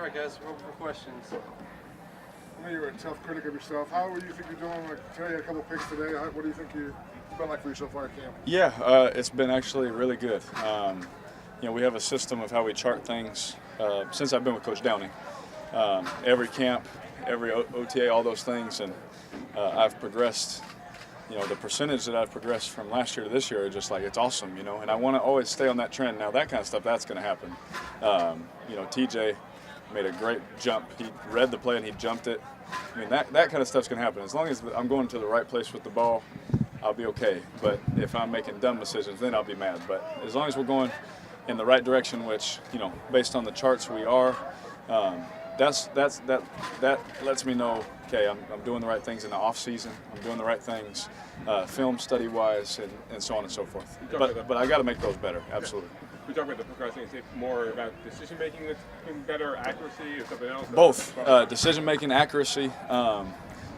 All right, guys, we're open for questions. I know you're a tough critic of yourself. How do you think you're doing? Like, today, a couple picks today. What do you think it's been like for you so far at camp? Yeah, it's been actually really good. We have a system of how we chart things since I've been with Coach Downing. Every camp, every OTA, all those things, and I've progressed. The percentage that I've progressed from last year to this year are just like, it's awesome, and I want to always stay on that trend. Now, that kind of stuff, that's going to happen. TJ made a great jump. He read the play and he jumped it. I mean, that kind of stuff's going to happen. As long as I'm going to the right place with the ball, I'll be okay. But if I'm making dumb decisions, then I'll be mad. But as long as we're going in the right direction, which, based on the charts we are, that lets me know, okay, I'm doing the right things in the off season. I'm doing the right things, film study wise, and so on and so forth. But I got to make those better. Absolutely. We talk about the progressing. Is it more about decision making that's been better, accuracy, or something else? Both. Decision making, accuracy.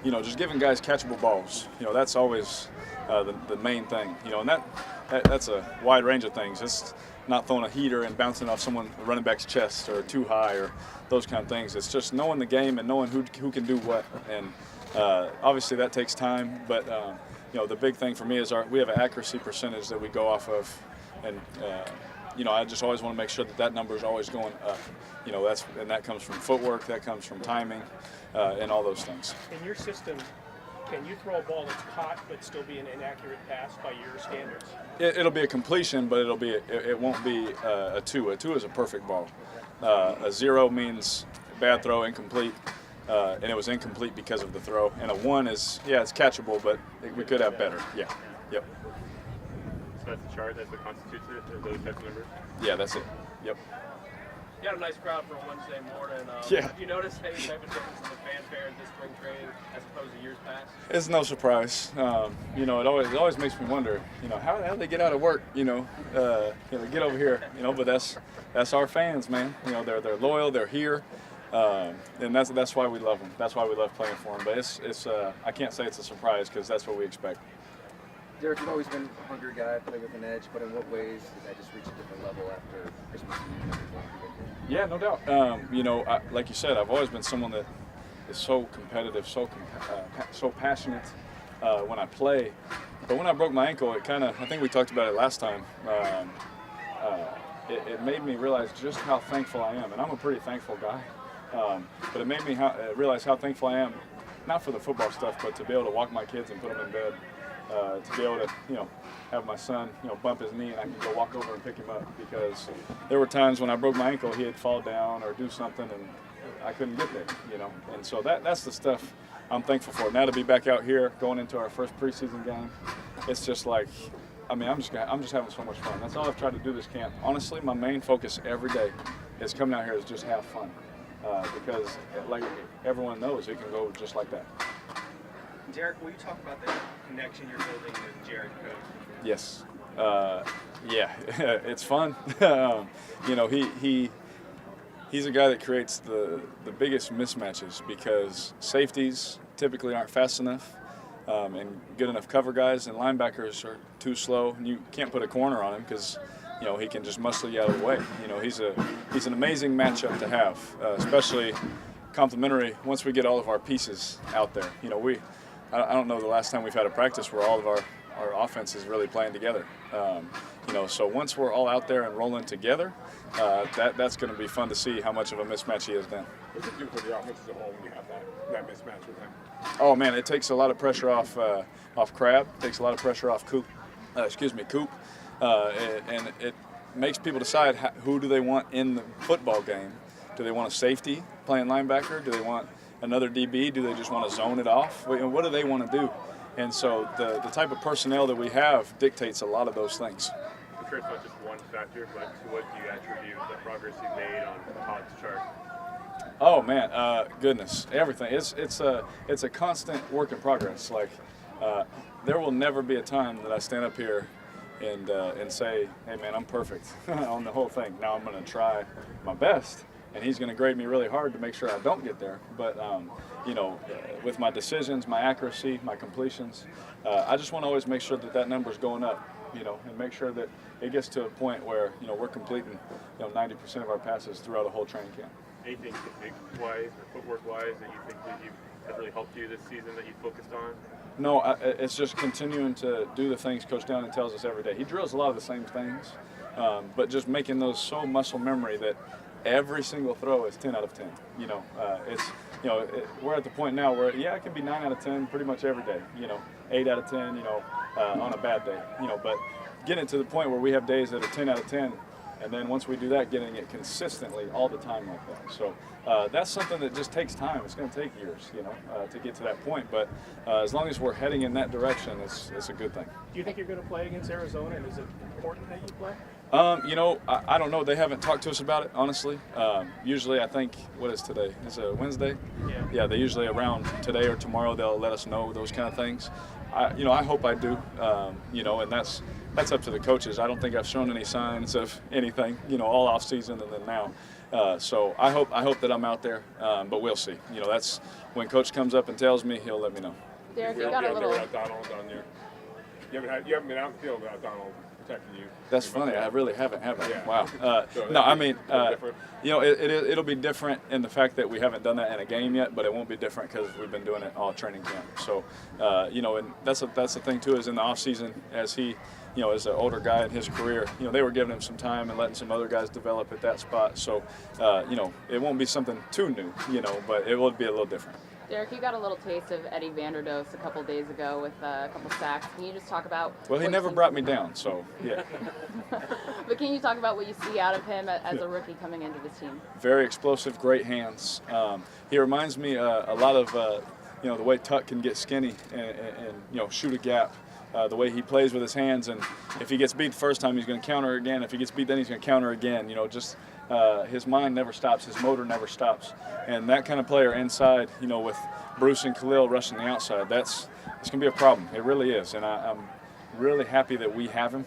Just giving guys catchable balls. That's always the main thing. And that's a wide range of things. It's not throwing a heater and bouncing off the running back's chest or too high or those kind of things. It's just knowing the game and knowing who can do what. And obviously that takes time. But the big thing for me is we have an accuracy percentage that we go off of, and I just always want to make sure that number is always going up. And that comes from footwork, that comes from timing, and all those things. In your system, can you throw a ball that's caught but still be an inaccurate pass by your standards? It'll be a completion, but it won't be a 2. A 2 is a perfect ball. A 0 means bad throw, incomplete, and it was incomplete because of the throw. And a 1 is, it's catchable, but we could have better. Yeah. Yep. So that's the chart, that's what constitutes it, those types of numbers? Yeah, that's it. Yep. You had a nice crowd for a Wednesday morning. Yeah. Have you noticed any type of difference in the fanfare this spring training as opposed to years past? It's no surprise. It always makes me wonder, how do they get out of work, get over here, but that's our fans, man. They're loyal, they're here. And that's why we love them. That's why we love playing for them. But it's I can't say it's a surprise because that's what we expect. Derek, you've always been a hungry guy, play with an edge, but in what ways did that just reach a different level after Christmas Eve? Yeah, no doubt. Like you said, I've always been someone that is so competitive, so passionate when I play. But when I broke my ankle, I think we talked about it last time, it made me realize just how thankful I am. And I'm a pretty thankful guy. But it made me realize how thankful I am, not for the football stuff, but to be able to walk my kids and put them in bed. To be able to, have my son, bump his knee and I can go walk over and pick him up, because there were times when I broke my ankle, he'd fall down or do something and I couldn't get there, And so that's the stuff I'm thankful for. Now to be back out here going into our first preseason game, it's just like, I'm just having so much fun. That's all I've tried to do this camp. Honestly, my main focus every day is coming out here is just have fun, because like everyone knows, it can go just like that. Derek, will you talk about the connection you're building with Jared Cook? Yes. It's fun. He's a guy that creates the biggest mismatches, because safeties typically aren't fast enough and good enough cover guys, and linebackers are too slow, and you can't put a corner on him because he can just muscle you out of the way. He's an amazing matchup to have, especially complementary once we get all of our pieces out there. I don't know the last time we've had a practice where all of our offense is really playing together. So once we're all out there and rolling together, that's going to be fun to see how much of a mismatch he is then. What does it do for the offense as a whole when you have that mismatch with him? Oh man, it takes a lot of pressure off Crab. Takes a lot of pressure off Coop. And it makes people decide who do they want in the football game. Do they want a safety playing linebacker? Do they want another DB? Do they just want to zone it off? What do they want to do? And so the type of personnel that we have dictates a lot of those things. I'm sure it's not just one factor, but to what do you attribute the progress you've made on Todd's chart? Oh man, goodness, everything. It's a constant work in progress. Like there will never be a time that I stand up here and say, hey man, I'm perfect on the whole thing. Now I'm going to try my best, and he's going to grade me really hard to make sure I don't get there. But with my decisions, my accuracy, my completions, I just want to always make sure that number is going up, and make sure that it gets to a point where we're completing 90% of our passes throughout a whole training camp. anything technique-wise or footwork-wise that you think that has really helped you this season that you focused on? No, it's just continuing to do the things Coach Downing tells us every day. He drills a lot of the same things, but just making those so muscle memory that every single throw is 10 out of 10. We're at the point now where, it can be 9 out of 10 pretty much every day, 8 out of 10, on a bad day, but getting to the point where we have days that are 10 out of 10, and then once we do that, getting it consistently all the time like that. So that's something that just takes time. It's going to take years, to get to that point. But as long as we're heading in that direction, it's a good thing. Do you think you're going to play against Arizona, and is it important that you play? I don't know. They haven't talked to us about it, honestly. Usually, I think, what is today? Is it Wednesday? Yeah. Yeah, they usually around today or tomorrow, they'll let us know those kind of things. I hope I do, and that's up to the coaches. I don't think I've shown any signs of anything, all off season and then now. So I hope that I'm out there, but we'll see. That's when Coach comes up and tells me, he'll let me know. Derek, you got a little. Without Donald on there. You haven't been out in the field without Donald protecting you. That's funny. I really haven't, have I? Yeah. Wow. So No, I mean, different. it'll be different in the fact that we haven't done that in a game yet, but it won't be different because we've been doing it all training camp. So, and that's the thing too is in the off season as he, as an older guy in his career, they were giving him some time and letting some other guys develop at that spot. So, it won't be something too new, but it will be a little different. Derek, you got a little taste of Eddie Vanderdoes a couple days ago with a couple sacks. Can you just talk about? Well, he never brought me down, so yeah. But can you talk about what you see out of him as a rookie coming into this team? Very explosive, great hands. He reminds me a lot of the way Tuck can get skinny and shoot a gap. The way he plays with his hands, and if he gets beat the first time, he's going to counter again. If he gets beat, then he's going to counter again. His mind never stops, his motor never stops, and that kind of player inside, with Bruce and Khalil rushing the outside, it's going to be a problem. It really is, and I'm really happy that we have him.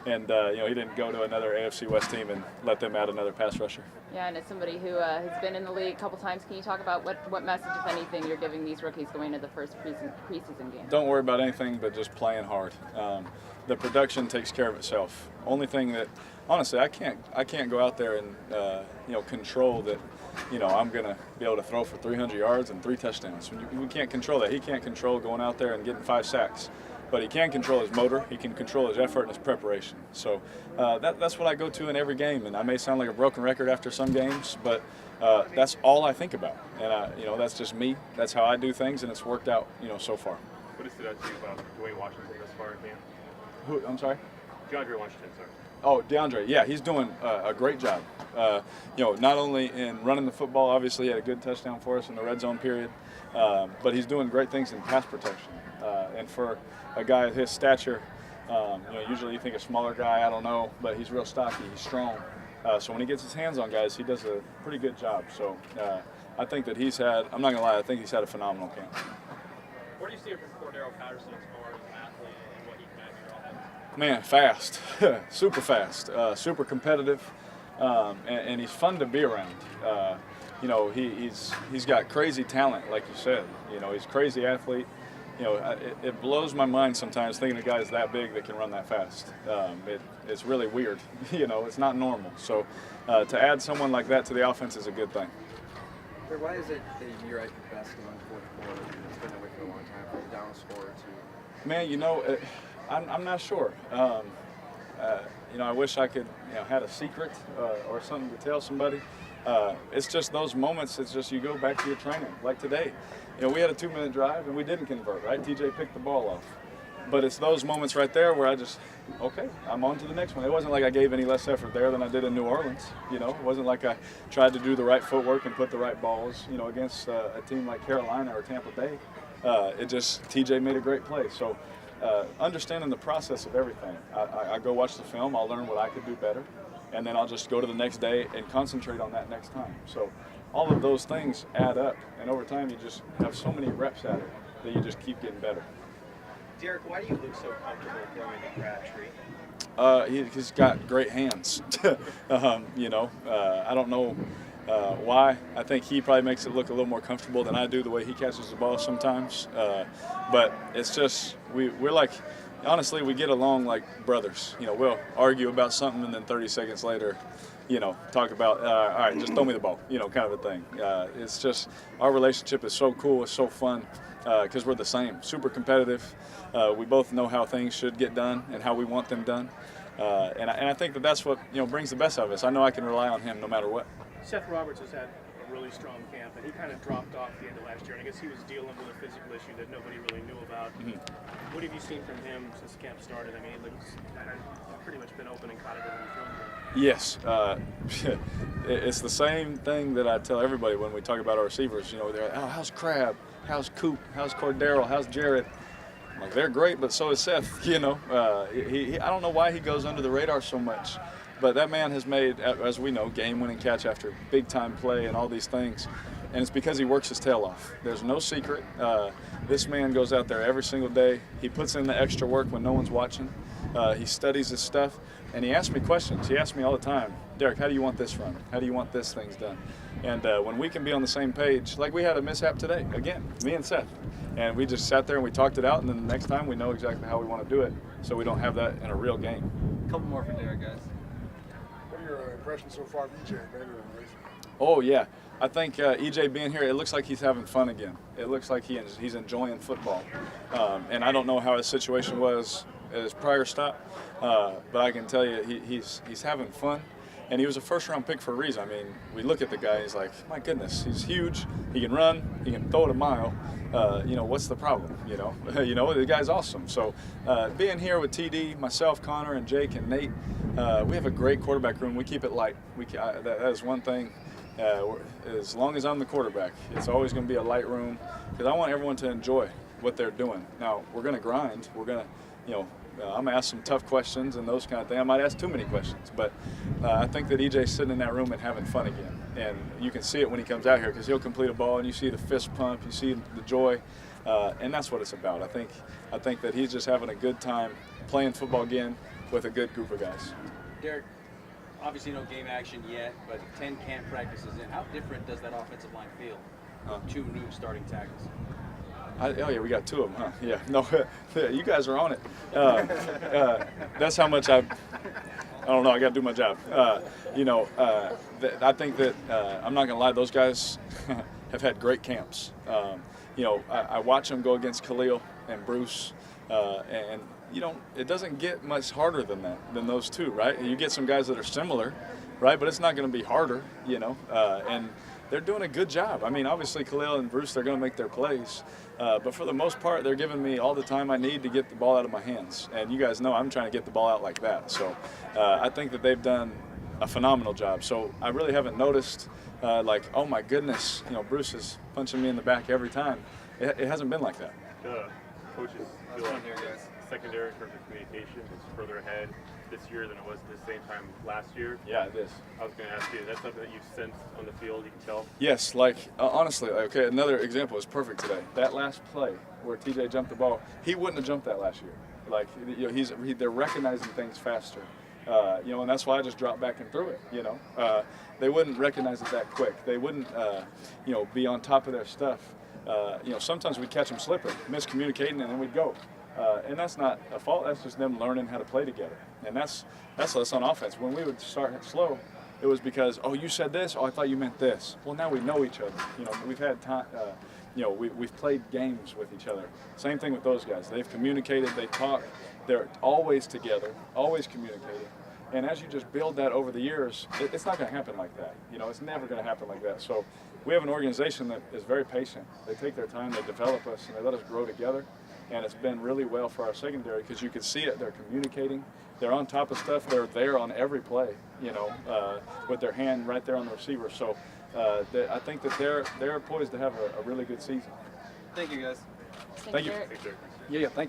And he didn't go to another AFC West team and let them add another pass rusher. Yeah, and as somebody who has been in the league a couple times, can you talk about what message, if anything, you're giving these rookies going into the first preseason game? Don't worry about anything but just playing hard. The production takes care of itself. Only thing that, honestly, I can't go out there and control that. I'm going to be able to throw for 300 yards and 3 touchdowns. We can't control that. He can't control going out there and getting 5 sacks. But he can control his motor, he can control his effort and his preparation. So that's what I go to in every game. And I may sound like a broken record after some games, but that's all I think about. And that's just me. That's how I do things, and it's worked out, so far. What has stood out to you about Dwayne Washington thus far in camp? Who? I'm sorry? DeAndre Washington, sorry. Oh, DeAndre, yeah, he's doing a great job. Not only in running the football, obviously he had a good touchdown for us in the red zone period, but he's doing great things in pass protection. And for a guy of his stature, usually you think a smaller guy, I don't know, but he's real stocky, he's strong. So when he gets his hands on guys, he does a pretty good job. So I think that I'm not going to lie, I think he's had a phenomenal camp. What do you see from Cordero Patterson as far as an athlete and what he can add to your offense? Man, fast, super fast, super competitive, and he's fun to be around. He's got crazy talent, like you said. He's a crazy athlete. It blows my mind sometimes thinking of guys that big that can run that fast. It's really weird. It's not normal. So to add someone like that to the offense is a good thing. Why is it that you're at your best in the fourth quarter? It's been that way for a long time for the down score too. Man, I'm not sure. I wish I could had a secret or something to tell somebody. It's just those moments. It's just you go back to your training. Like today, we had a 2-minute drive and we didn't convert. Right, TJ picked the ball off. But it's those moments right there where I just, I'm on to the next one. It wasn't like I gave any less effort there than I did in New Orleans. It wasn't like I tried to do the right footwork and put the right balls, against a team like Carolina or Tampa Bay. TJ made a great play. So understanding the process of everything. I go watch the film, I'll learn what I could do better, and then I'll just go to the next day and concentrate on that next time. So all of those things add up, and over time you just have so many reps at it that you just keep getting better. Derek, why do you look so comfortable throwing to Crabtree? He's got great hands. I don't know why. I think he probably makes it look a little more comfortable than I do the way he catches the ball sometimes. But it's just, we're like, honestly, we get along like brothers. We'll argue about something and then 30 seconds later, talk about, all right, just throw me the ball, kind of a thing. It's just, our relationship is so cool, it's so fun, because we're the same, super competitive. We both know how things should get done and how we want them done. And I think that that's what, brings the best out of us. I know I can rely on him no matter what. Seth Roberts has had a really strong camp, and he kind of dropped off at the end of last year. And I guess he was dealing with a physical issue that nobody really knew about. Mm-hmm. What have you seen from him since camp started? I mean, he's pretty much been open and caught it in the film. Yes, it's the same thing that I tell everybody when we talk about our receivers. They're like, oh, how's Crab? How's Coop? How's Cordero? How's Jared? I'm like, they're great, but so is Seth. I don't know why he goes under the radar so much, but that man has made, as we know, game-winning catch after big-time play and all these things, and it's because he works his tail off. There's no secret. This man goes out there every single day. He puts in the extra work when no one's watching. He studies his stuff, and he asks me questions. He asks me all the time, Derek, how do you want this run? How do you want this things done? And when we can be on the same page, like we had a mishap today, again, me and Seth, and we just sat there and we talked it out, and then the next time we know exactly how we want to do it, so we don't have that in a real game. A couple more for Derek, guys. What are your impressions so far of EJ? Oh, yeah. I think EJ being here, it looks like he's having fun again. It looks like he's enjoying football. And I don't know how his situation was at his prior stop, but I can tell you he's having fun. And he was a first-round pick for a reason. I mean, we look at the guy, he's like, my goodness, he's huge. He can run. He can throw it a mile. What's the problem? The guy's awesome. So being here with TD, myself, Connor, and Jake, and Nate, we have a great quarterback room. We keep it light. That is one thing. As long as I'm the quarterback, it's always going to be a light room because I want everyone to enjoy what they're doing. Now, we're going to grind. We're going to, I'm going to ask some tough questions and those kind of things. I might ask too many questions, but I think that EJ's sitting in that room and having fun again. And you can see it when he comes out here because he'll complete a ball and you see the fist pump, you see the joy, and that's what it's about. I think that he's just having a good time playing football again with a good group of guys. Derek, obviously no game action yet, but 10 camp practices in. How different does that offensive line feel? 2 new starting tackles. Oh yeah, we got 2 of them, huh? Yeah, no, you guys are on it. That's how much I don't know. I got to do my job. I think that I'm not gonna lie. Those guys have had great camps. I watch them go against Khalil and Bruce, and it doesn't get much harder than that, than those 2, right? You get some guys that are similar, right? But it's not going to be harder, and they're doing a good job. I mean, obviously Khalil and Bruce, they're going to make their plays, but for the most part, they're giving me all the time I need to get the ball out of my hands. And you guys know I'm trying to get the ball out like that. So I think that they've done a phenomenal job. So I really haven't noticed oh my goodness, Bruce is punching me in the back every time. It hasn't been like that. Coaches feel like secondary in terms of communication is further ahead this year than it was at the same time last year. Yeah, it is. I was going to ask you, is that something that you've sensed on the field, you can tell? Yes, honestly, okay, another example is perfect today. That last play where TJ jumped the ball, he wouldn't have jumped that last year. They're recognizing things faster. And that's why I just dropped back and threw it, They wouldn't recognize it that quick. They wouldn't, be on top of their stuff. Sometimes we'd catch them slipping, miscommunicating, and then we'd go. And that's not a fault. That's just them learning how to play together. And that's us on offense. When we would start slow, it was because, oh, you said this. Oh, I thought you meant this. Well, now we know each other. We've had time. We've played games with each other. Same thing with those guys. They've communicated. They talk. They're always together, always communicating. And as you just build that over the years, it's not going to happen like that. It's never going to happen like that. So we have an organization that is very patient. They take their time. They develop us, and they let us grow together. And it's been really well for our secondary because you can see it. They're communicating. They're on top of stuff. They're there on every play, with their hand right there on the receiver. So I think that they're poised to have a really good season. Thank you, guys. Thank you. Derek. Yeah, thank you.